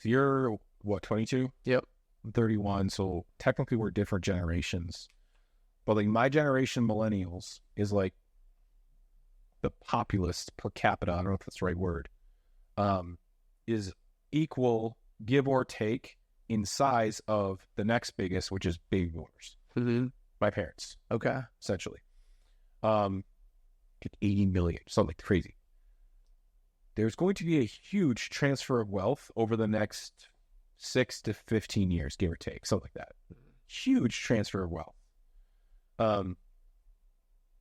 So you're what, 22? Yep. I'm 31. So technically we're different generations. But like my generation, millennials, is like the populace per capita, I don't know if that's the right word, is equal, give or take, in size of the next biggest, which is baby boomers. Mm-hmm. My parents, Okay. essentially. 80 million, something crazy. There's going to be a huge transfer of wealth over the next 6 to 15 years, give or take, something like that. Huge transfer of wealth.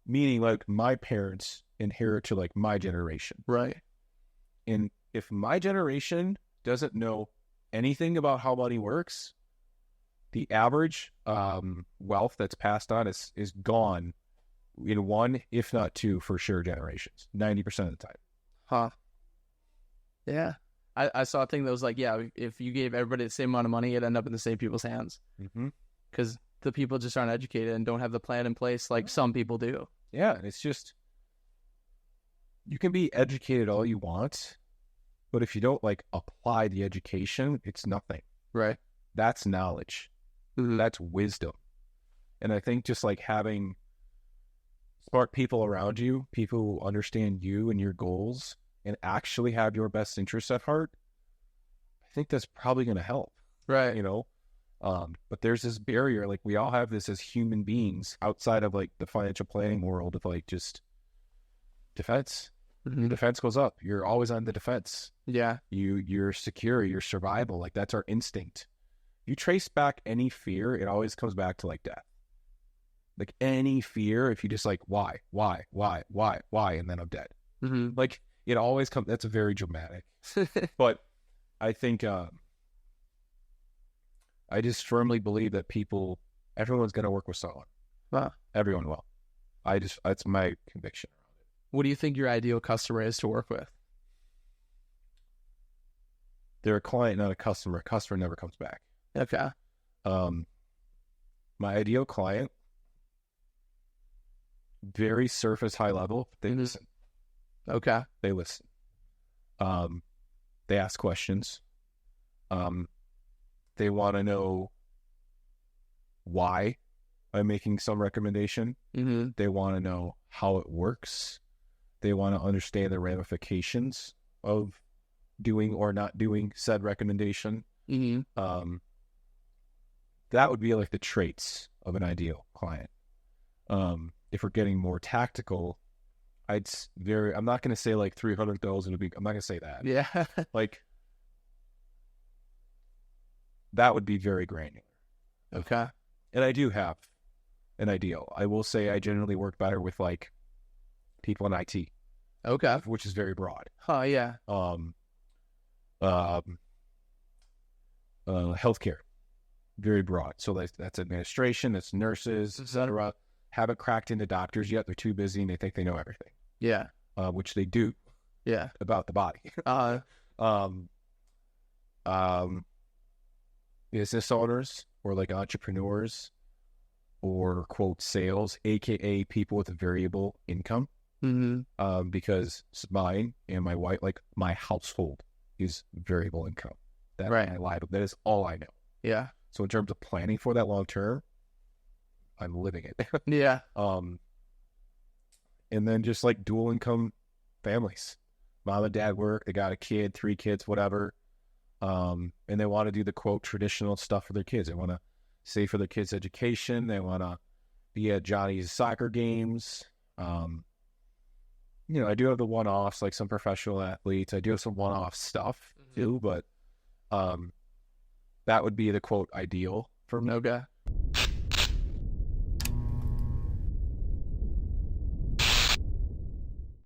Meaning like my parents inherit to like my generation. Right. And if my generation doesn't know anything about how money works, the average wealth that's passed on is gone in one, if not two, for sure, generations, 90% of the time. Huh. Yeah. I saw a thing that was like, yeah, if you gave everybody the same amount of money, it'd end up in the same people's hands. Because the people just aren't educated and don't have the plan in place like some people do. Yeah, and it's just, you can be educated all you want, but if you don't like apply the education, it's nothing. Right. That's knowledge. Mm-hmm. That's wisdom. And I think just like having smart people around you, people who understand you and your goals and actually have your best interests at heart, I think that's probably going to help. Right. You know, but there's this barrier, like we all have this as human beings outside of like the financial planning world of like just defense. Mm-hmm. Defense goes up. You're always on the defense. Yeah. You're secure, you're survival. Like that's our instinct. You trace back any fear, it always comes back to like death. Like any fear, if you just like, why, and then I'm dead. Mm-hmm. Like it always comes, that's very dramatic. But I think, I just firmly believe that everyone's going to work with someone. Wow. Everyone will. That's my conviction around it. What do you think your ideal customer is to work with? They're a client, not a customer. A customer never comes back. Okay. My ideal client, very surface high level, they listen. Okay. They listen. They ask questions. They want to know why I'm making some recommendation. Mm-hmm. They want to know how it works. They want to understand the ramifications of doing or not doing said recommendation. Mm-hmm. That would be like the traits of an ideal client. If we're getting more tactical, I'm not going to say like 300,000 I'm not going to say that. Yeah. Like, that would be very granular. Okay. And I do have an ideal. I will say I generally work better with like people in IT. Okay. Which is very broad. Oh, yeah. Healthcare, very broad. So that's administration, that's nurses, etc. Haven't cracked into doctors yet. They're too busy and they think they know everything. Yeah. Which they do. Yeah. About the body. Business owners or like entrepreneurs or quote sales, aka people with a variable income. Mm-hmm. Because mine and my wife, like my household is variable income. That right. That is all I know. Yeah. So in terms of planning for that long term, I'm living it. Yeah. And then just like dual income families, mom and dad work, they got a kid, 3 kids, whatever. And they want to do the quote traditional stuff for their kids. They want to save for their kids' education. They want to be at Johnny's soccer games. I do have the one-offs, like some professional athletes. I do have some one-off stuff too, but that would be the quote ideal for me. Okay.